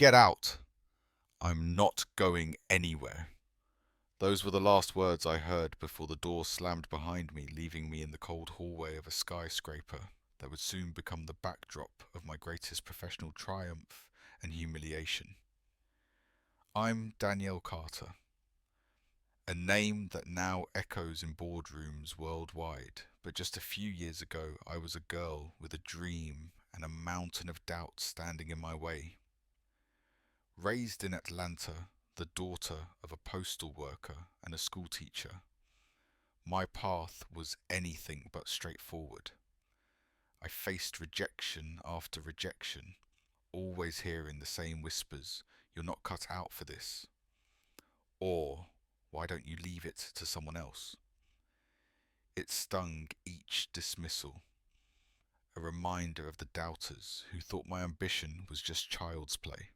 Get out! I'm not going anywhere. Those were the last words I heard before the door slammed behind me, leaving me in the cold hallway of a skyscraper that would soon become the backdrop of my greatest professional triumph and humiliation. I'm Danielle Carter, a name that now echoes in boardrooms worldwide, but just a few years ago I was a girl with a dream and a mountain of doubt standing in my way. Raised in Atlanta, the daughter of a postal worker and a schoolteacher, my path was anything but straightforward. I faced rejection after rejection, always hearing the same whispers, "You're not cut out for this," or "Why don't you leave it to someone else?" It stung each dismissal, a reminder of the doubters who thought my ambition was just child's play.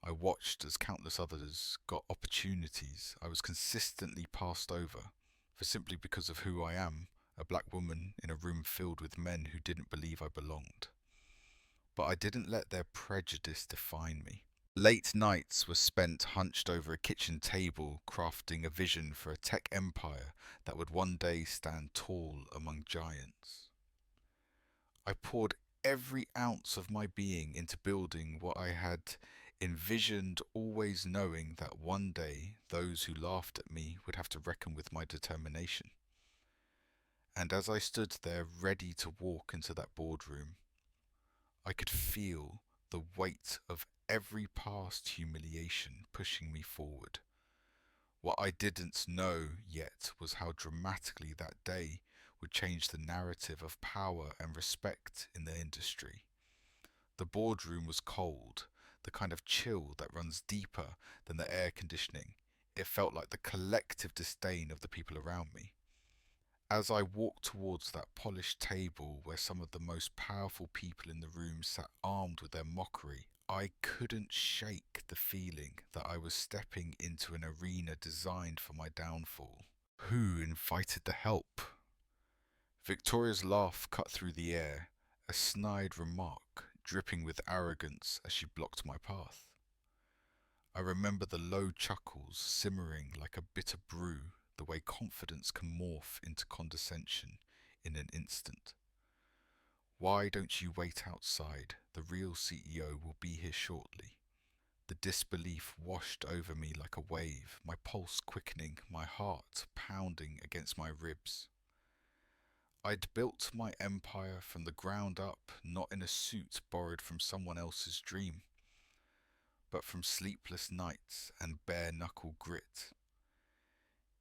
I watched as countless others got opportunities I was consistently passed over for simply because of who I am, a black woman in a room filled with men who didn't believe I belonged. But I didn't let their prejudice define me. Late nights were spent hunched over a kitchen table crafting a vision for a tech empire that would one day stand tall among giants. I poured every ounce of my being into building what I had envisioned, always knowing that one day those who laughed at me would have to reckon with my determination. And as I stood there ready to walk into that boardroom, I could feel the weight of every past humiliation pushing me forward. What I didn't know yet was how dramatically that day would change the narrative of power and respect in the industry. The boardroom was cold, the kind of chill that runs deeper than the air conditioning. It felt like the collective disdain of the people around me. As I walked towards that polished table where some of the most powerful people in the room sat armed with their mockery, I couldn't shake the feeling that I was stepping into an arena designed for my downfall. Who invited the help? Victoria's laugh cut through the air, a snide remark dripping with arrogance as she blocked my path. I remember the low chuckles simmering like a bitter brew, the way confidence can morph into condescension in an instant. "Why don't you wait outside? The real CEO will be here shortly." The disbelief washed over me like a wave, my pulse quickening, my heart pounding against my ribs. I'd built my empire from the ground up, not in a suit borrowed from someone else's dream, but from sleepless nights and bare-knuckle grit.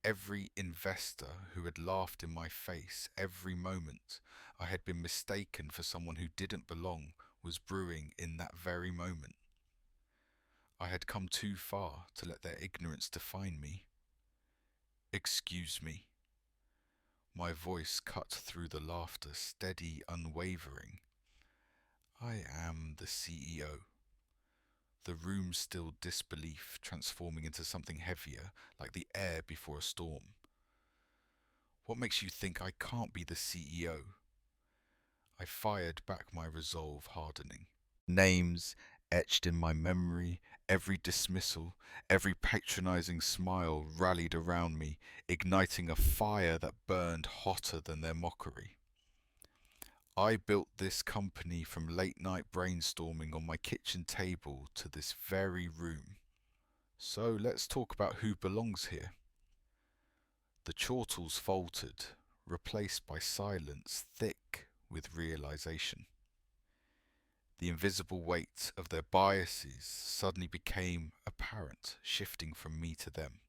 Every investor who had laughed in my face, every moment I had been mistaken for someone who didn't belong, was brewing in that very moment. I had come too far to let their ignorance define me. "Excuse me." My voice cut through the laughter, steady, unwavering. "I am the CEO." The room stilled disbelief, transforming into something heavier, like the air before a storm. "What makes you think I can't be the CEO?" I fired back, my resolve hardening. Names etched in my memory, every dismissal, every patronizing smile rallied around me, igniting a fire that burned hotter than their mockery. I built this company from late night brainstorming on my kitchen table to this very room. So let's talk about who belongs here. The chortles faltered, replaced by silence thick with realization. The invisible weight of their biases suddenly became apparent, shifting from me to them.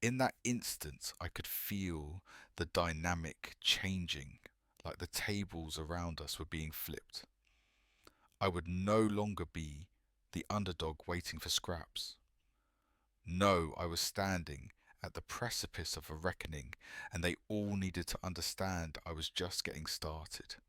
In that instant, I could feel the dynamic changing, like the tables around us were being flipped. I would no longer be the underdog waiting for scraps. No, I was standing at the precipice of a reckoning, and they all needed to understand I was just getting started.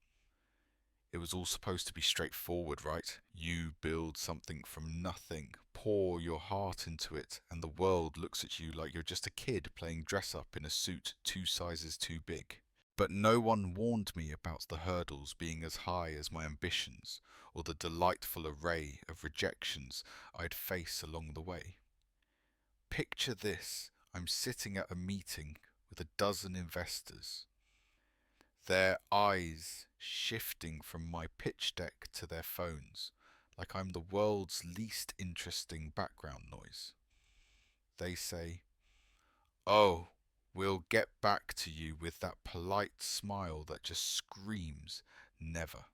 It was all supposed to be straightforward, right? You build something from nothing, pour your heart into it, and the world looks at you like you're just a kid playing dress up in a suit 2 sizes too big. But no one warned me about the hurdles being as high as my ambitions, or the delightful array of rejections I'd face along the way. Picture this: I'm sitting at a meeting with a dozen investors, their eyes shifting from my pitch deck to their phones, like I'm the world's least interesting background noise. They say, "Oh, we'll get back to you," with that polite smile that just screams never.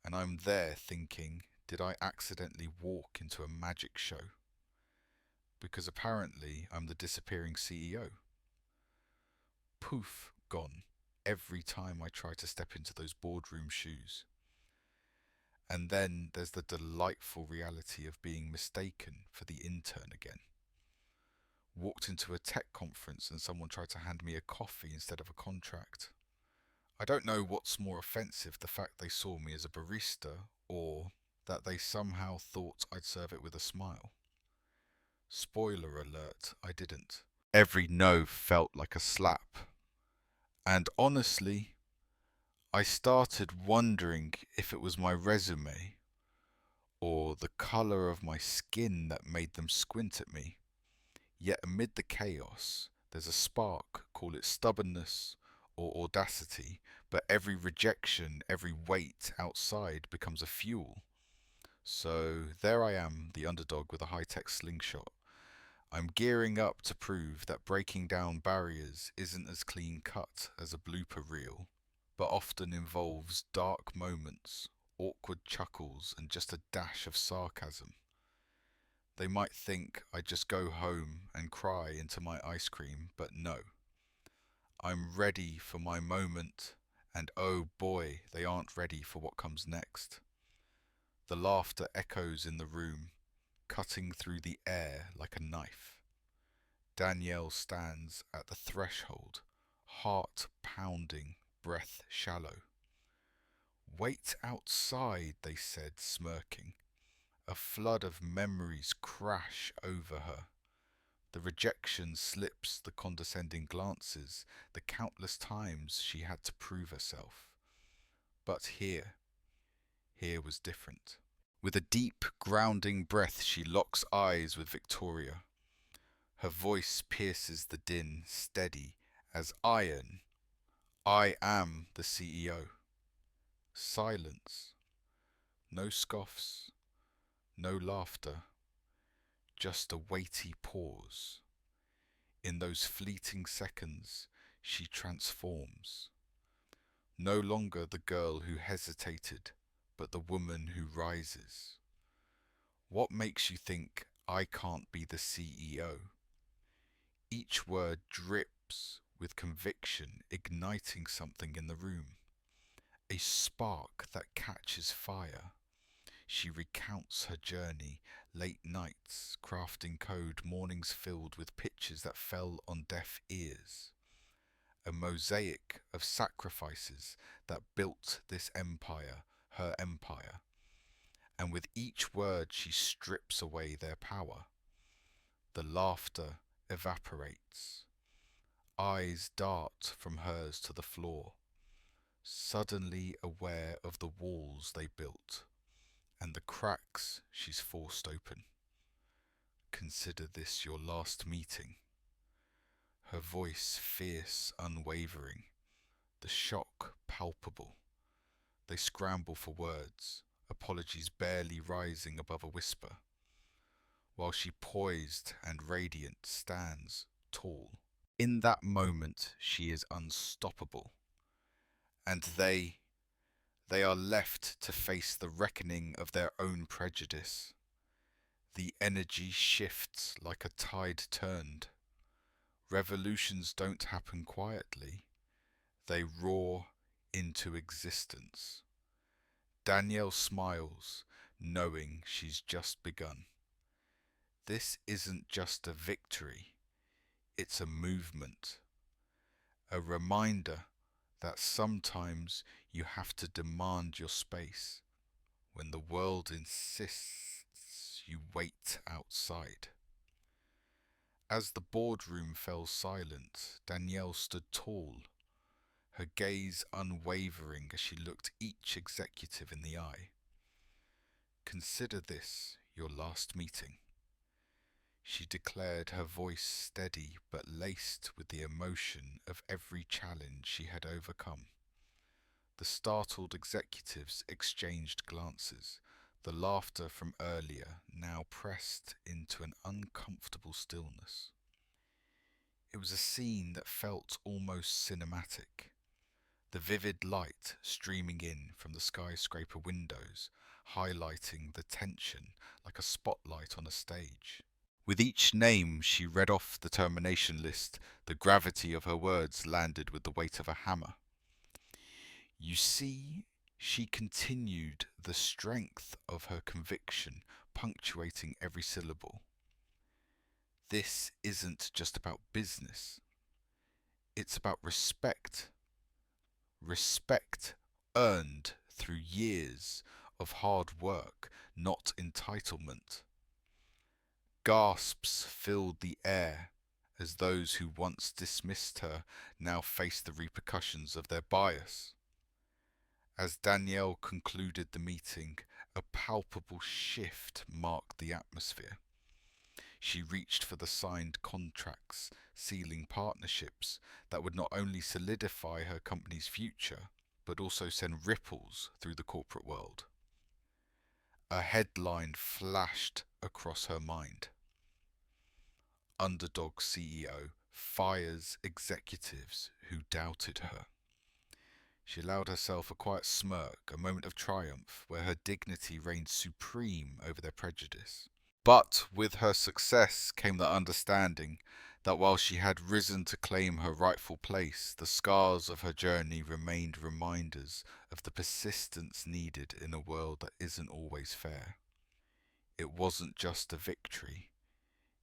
And I'm there thinking, did I accidentally walk into a magic show? Because apparently I'm the disappearing CEO. Poof, gone, every time I try to step into those boardroom shoes. And then there's the delightful reality of being mistaken for the intern again. Walked into a tech conference and someone tried to hand me a coffee instead of a contract. I don't know what's more offensive, the fact they saw me as a barista, or that they somehow thought I'd serve it with a smile. Spoiler alert, I didn't. Every no felt like a slap. And honestly, I started wondering if it was my resume or the colour of my skin that made them squint at me. Yet amid the chaos, there's a spark, call it stubbornness or audacity, but every rejection, every weight outside becomes a fuel. So there I am, the underdog with a high-tech slingshot. I'm gearing up to prove that breaking down barriers isn't as clean-cut as a blooper reel, but often involves dark moments, awkward chuckles, and just a dash of sarcasm. They might think I just go home and cry into my ice cream, but no. I'm ready for my moment, and oh boy, they aren't ready for what comes next. The laughter echoes in the room, cutting through the air like a knife. Danielle stands at the threshold, heart pounding, breath shallow. "Wait outside," they said, smirking. A flood of memories crash over her. The rejection slips, the condescending glances, the countless times she had to prove herself. But here was different. With a deep, grounding breath, she locks eyes with Victoria. Her voice pierces the din, steady as iron. "I am the CEO." Silence. No scoffs, no laughter, just a weighty pause. In those fleeting seconds, she transforms. No longer the girl who hesitated, but the woman who rises. "What makes you think I can't be the CEO?" Each word drips with conviction, igniting something in the room. A spark that catches fire. She recounts her journey, late nights, crafting code, mornings filled with pictures that fell on deaf ears. A mosaic of sacrifices that built this empire, her empire. And with each word she strips away their power. The laughter evaporates. Eyes dart from hers to the floor, suddenly aware of the walls they built and the cracks she's forced open. "Consider this your last meeting." Her voice fierce, unwavering, the shock palpable. They scramble for words, apologies barely rising above a whisper, while she poised and radiant stands tall. In that moment she is unstoppable, and they are left to face the reckoning of their own prejudice. The energy shifts like a tide turned. Revolutions don't happen quietly. They roar into existence. Danielle smiles, knowing she's just begun. This isn't just a victory, it's a movement. A reminder that sometimes you have to demand your space when the world insists you wait outside. As the boardroom fell silent, Danielle stood tall, her gaze unwavering as she looked each executive in the eye. Consider this your last meeting, she declared, her voice steady but laced with the emotion of every challenge she had overcome. The startled executives exchanged glances, the laughter from earlier now pressed into an uncomfortable stillness. It was a scene that felt almost cinematic, the vivid light streaming in from the skyscraper windows, highlighting the tension like a spotlight on a stage. With each name she read off the termination list, the gravity of her words landed with the weight of a hammer. You see, she continued, the strength of her conviction punctuating every syllable. This isn't just about business. It's about respect. Respect earned through years of hard work, not entitlement. Gasps filled the air as those who once dismissed her now faced the repercussions of their bias. As Danielle concluded the meeting, a palpable shift marked the atmosphere. She reached for the signed contracts, sealing partnerships that would not only solidify her company's future, but also send ripples through the corporate world. A headline flashed across her mind. Underdog CEO fires executives who doubted her. She allowed herself a quiet smirk, a moment of triumph where her dignity reigned supreme over their prejudice. But with her success came the understanding that while she had risen to claim her rightful place, the scars of her journey remained reminders of the persistence needed in a world that isn't always fair. It wasn't just a victory,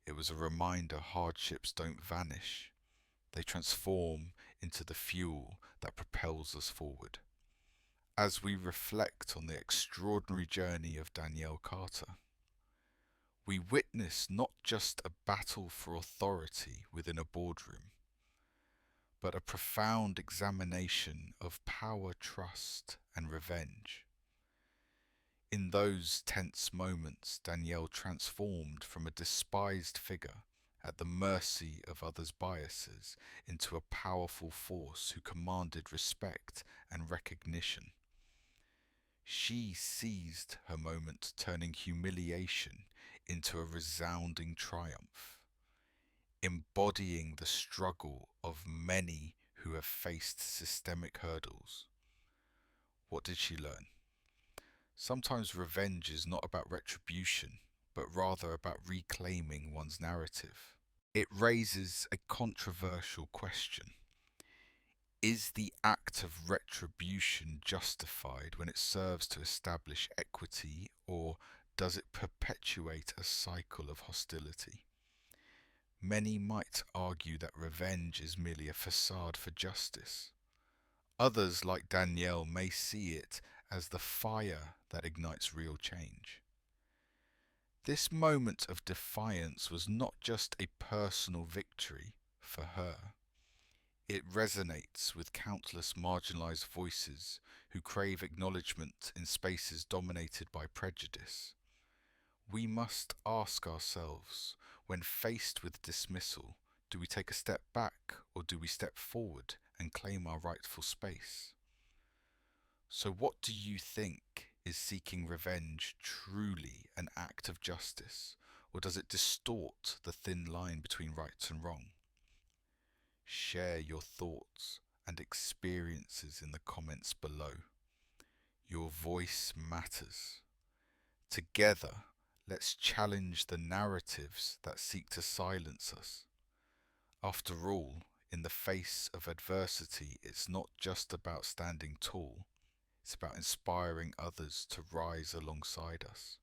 it was a reminder hardships don't vanish. They transform into the fuel that propels us forward. As we reflect on the extraordinary journey of Danielle Carter, we witness not just a battle for authority within a boardroom, but a profound examination of power, trust, and revenge. In those tense moments, Danielle transformed from a despised figure at the mercy of others' biases into a powerful force who commanded respect and recognition. She seized her moment, turning humiliation into a resounding triumph, embodying the struggle of many who have faced systemic hurdles. What did she learn? Sometimes revenge is not about retribution, but rather about reclaiming one's narrative. It raises a controversial question. Is the act of retribution justified when it serves to establish equity, or does it perpetuate a cycle of hostility? Many might argue that revenge is merely a facade for justice. Others, like Danielle, may see it as the fire that ignites real change. This moment of defiance was not just a personal victory for her. It resonates with countless marginalized voices who crave acknowledgement in spaces dominated by prejudice. We must ask ourselves, when faced with dismissal, do we take a step back or do we step forward and claim our rightful space? So what do you think? Is seeking revenge truly an act of justice, or does it distort the thin line between right and wrong? Share your thoughts and experiences in the comments below. Your voice matters. Together, let's challenge the narratives that seek to silence us. After all, in the face of adversity, it's not just about standing tall, it's about inspiring others to rise alongside us.